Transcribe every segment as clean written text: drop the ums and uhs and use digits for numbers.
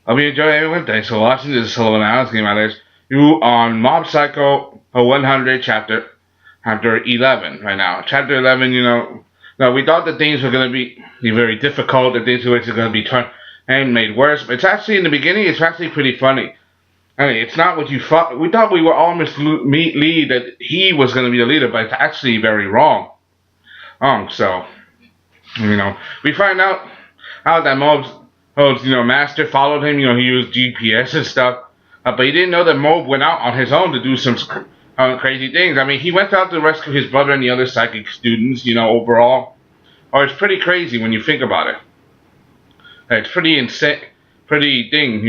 Hope you enjoy everyone. Thanks for watching. This is Sellavin asking my list. You on Mob Psycho 100 chapter 11 right now. Chapter 11, now we thought that things were going to be very difficult, that things were going to be turned and made worse. But it's actually, in the beginning, it's actually pretty funny. I mean, it's not what you thought. We thought we were all mislead that he was going to be the leader, but it's actually very wrong. So, we find out how that Mobe's master followed him. He used GPS and stuff. But he didn't know that Mobe went out on his own to do some crazy things. I mean, he went out to rescue his brother and the other psychic students, overall. Oh, it's pretty crazy when you think about it. It's pretty insane, pretty thing,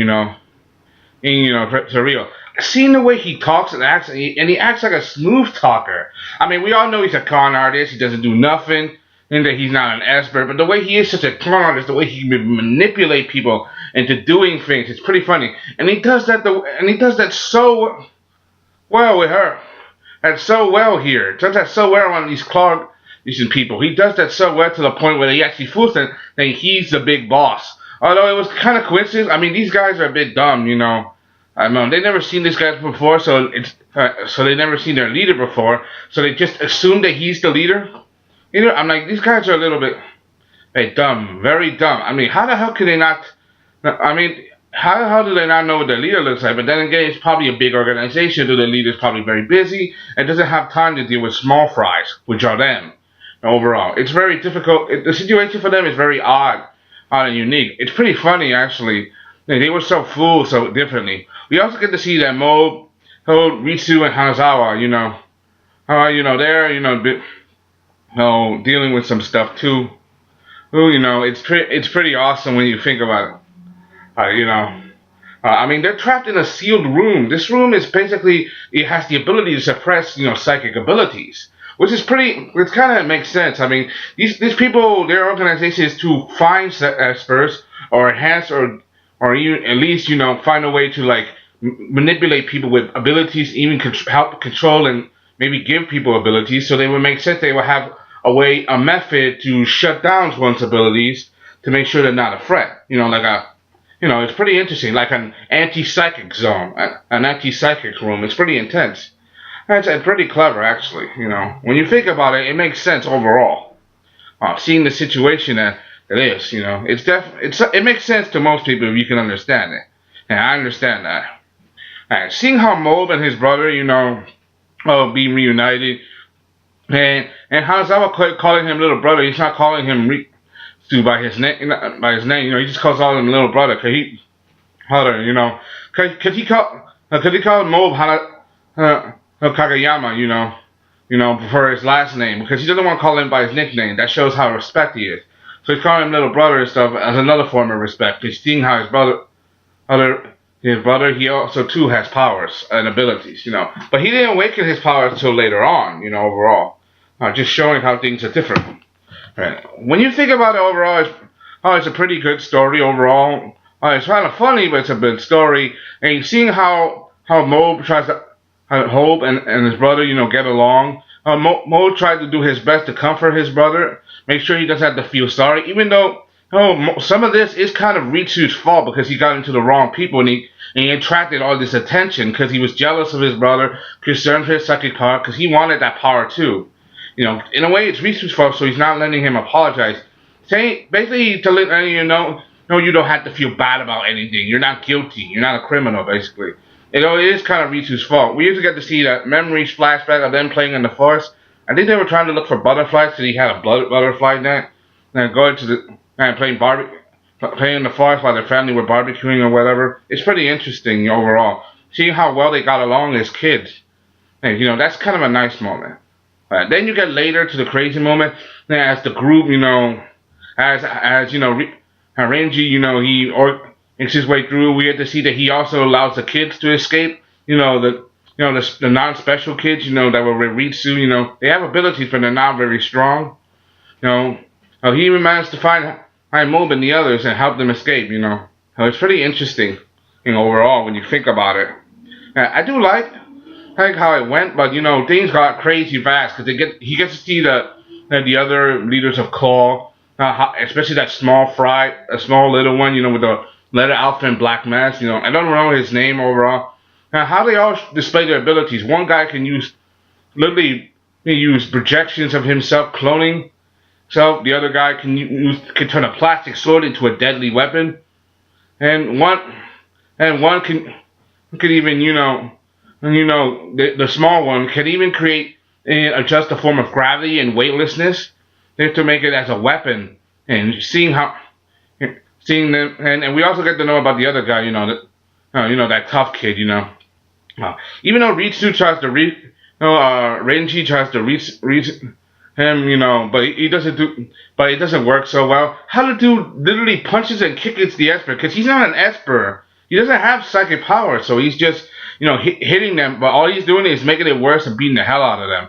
surreal. Seeing the way he talks and acts, and he acts like a smooth talker. I mean, we all know he's a con artist. He doesn't do nothing, and that he's not an Esper. But the way he is such a con artist, the way he can manipulate people into doing things, it's pretty funny. And he does that so well with her. That's so well here. Does that so well on these people. He does that so well to the point where he actually fools them that he's the big boss. Although it was kind of coincidence. I mean, these guys are a bit dumb, I mean, they never seen this guy before, so they never seen their leader before, so they just assume that he's the leader. I'm like, these guys are a little bit dumb, very dumb. I mean, how the hell could they not? I mean, how the hell do they not know what their leader looks like? But then again, it's probably a big organization, so the leader's probably very busy and doesn't have time to deal with small fries, which are them. Overall, it's very difficult. The situation for them is very odd and unique. It's pretty funny, actually. They were so fooled so differently. We also get to see that Mobe, Ritsu, and Hanazawa, they're, dealing with some stuff too. It's pretty awesome when you think about it. I mean, they're trapped in a sealed room. This room is basically, it has the ability to suppress, psychic abilities. Which kind of makes sense. I mean, these people, their organization is to find Espers or enhance or even at least, find a way to like manipulate people with abilities, even help control and maybe give people abilities. So they would make sense. They would have a method to shut down one's abilities to make sure they're not a threat. It's pretty interesting, like an anti-psychic zone, an anti-psychic room. It's pretty intense. It's pretty clever, actually. When you think about it, it makes sense overall. Seeing the situation that it is, it makes sense to most people if you can understand it, and I understand that. Seeing how Mobe and his brother, being reunited, and Hanazawa calling him little brother. He's not calling him Ritsu by his name. He just calls all him little brother. Could he call Mobe Kageyama, for his last name, because he doesn't want to call him by his nickname. That shows how respect he is. So he's calling him little brother and stuff as another form of respect. He's seeing how his brother, he also too has powers and abilities, But he didn't awaken his powers until later on, overall. Just showing how things are different. Right. When you think about it overall, it's a pretty good story overall. It's kind of funny, but it's a good story. And seeing how Mobe tries to Hope and his brother, get along. Mo tried to do his best to comfort his brother, make sure he doesn't have to feel sorry, even though some of this is kind of Ritsu's fault because he got into the wrong people and he attracted all this attention because he was jealous of his brother, concerned for his psychic power because he wanted that power too. In a way, it's Ritsu's fault, so he's not letting him apologize. Basically to let you know, you don't have to feel bad about anything. You're not guilty. You're not a criminal, basically. It is kind of Ritsu's fault. We used to get to see that memories flashback of them playing in the forest. I think they were trying to look for butterflies, so he had a butterfly net. And going to playing in the forest while their family were barbecuing or whatever. It's pretty interesting overall. Seeing how well they got along as kids. And, that's kind of a nice moment. Then you get later to the crazy moment, as the group, Renji, he makes his way through. We get to see that he also allows the kids to escape. The non-special kids, that were with Ritsu. They have abilities, but they're not very strong. He even managed to find Mobe and the others and help them escape. It's pretty interesting, overall when you think about it. I do like how it went, but things got crazy fast because he gets to see the other leaders of Claw, especially that small little one, with Letter Alpha and Black Mass. I don't know his name overall. Now, how they all display their abilities. One guy can literally use projections of himself cloning. So the other guy can turn a plastic sword into a deadly weapon, and one can even the small one can even create and adjust the form of gravity and weightlessness to make it as a weapon. And seeing them, and we also get to know about the other guy, that tough kid, even though Ritsu tries to Renji tries to reach him, but it doesn't work so well. How the dude literally punches and kicks the Esper, because he's not an Esper. He doesn't have psychic power, so he's just, hitting them, but all he's doing is making it worse and beating the hell out of them.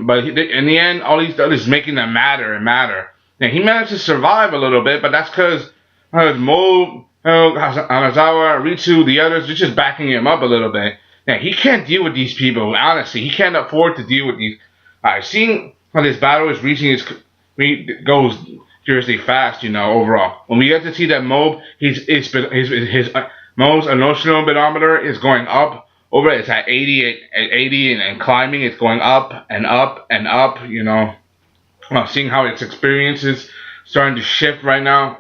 But in the end, all he's done is making them madder and madder. And he managed to survive a little bit, but that's because Mo, Hanazawa, Ritsu, the others, they're just backing him up a little bit. Yeah, he can't deal with these people, honestly. He can't afford to deal with these. Seeing how this battle is reaching goes seriously fast, overall. When we get to see that Mo's emotional barometer is going up. It's at 80 and climbing. It's going up and up and up, seeing how its experience is starting to shift right now.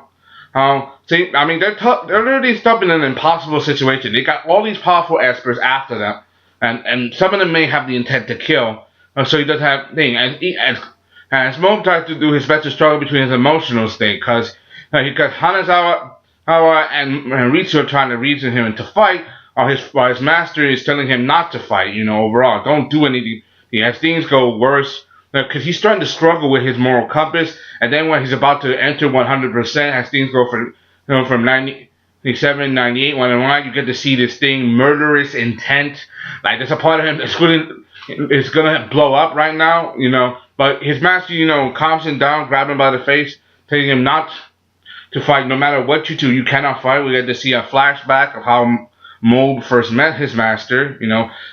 They're literally stuck in an impossible situation. They got all these powerful Espers after them, and some of them may have the intent to kill. So he does have thing as Mo tries to do his best to struggle between his emotional state, because Hanazawa and Ritsu are trying to reason him into fight, while his master is telling him not to fight. Overall, don't do anything. As things go worse, because he's starting to struggle with his moral compass, and then when he's about to enter 100%, as things go from 97, 98, 101, you get to see this thing, murderous intent. Like, there's a part of him it's gonna blow up right now, But his master, calms him down, grabs him by the face, telling him not to fight. No matter what you do, you cannot fight. We get to see a flashback of how Mo first met his master,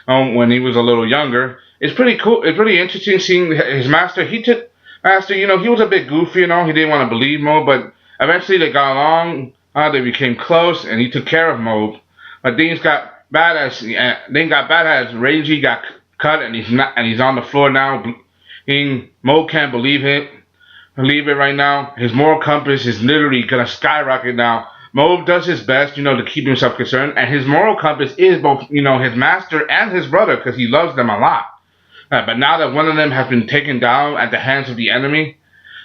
when he was a little younger. It's pretty cool. It's pretty interesting seeing his master. He was a bit goofy, He didn't want to believe Mo, but eventually they got along. They became close, and he took care of Mo. But things got bad as Reiji got cut, and he's on the floor now. Mo can't believe it right now. His moral compass is literally gonna skyrocket now. Mo does his best, to keep himself concerned, and his moral compass is both, his master and his brother, because he loves them a lot. But now that one of them has been taken down at the hands of the enemy,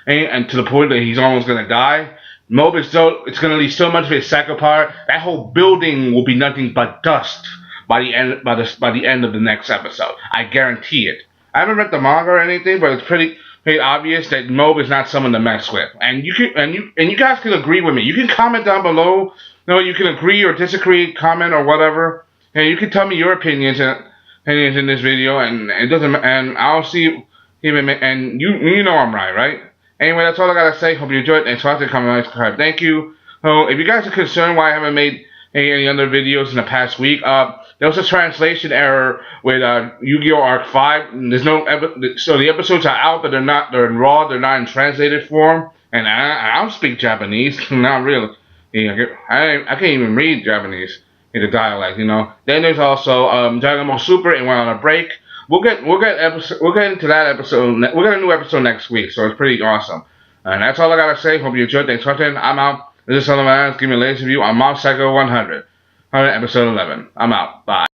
and to the point that he's almost gonna die, it's gonna leave so much of his psycho power. That whole building will be nothing but dust by the end of the next episode. I guarantee it. I haven't read the manga or anything, but it's pretty obvious that Mob is not someone to mess with. And you guys can agree with me. You can comment down below. You can agree or disagree, comment or whatever. And you can tell me your opinions in this video, and it doesn't. And I'll see even. And you know I'm right? Anyway, that's all I gotta say. Hope you enjoyed. Thanks for watching. Comment, subscribe. Thank you. So if you guys are concerned why I haven't made any other videos in the past week, there was a translation error with Yu-Gi-Oh! Arc 5. So the episodes are out, but they're in raw, they're not in translated form. And I don't speak Japanese, not really. I can't even read Japanese in the dialect, Then there's also Dragon Ball Super, and we're on a break. We'll get into that episode. We'll get a new episode next week, so it's pretty awesome. And that's all I gotta say. Hope you enjoyed. Thanks for watching. I'm out. This is Sellavin. Give me a laser review on Mob Psycho 100. Episode 11. I'm out. Bye.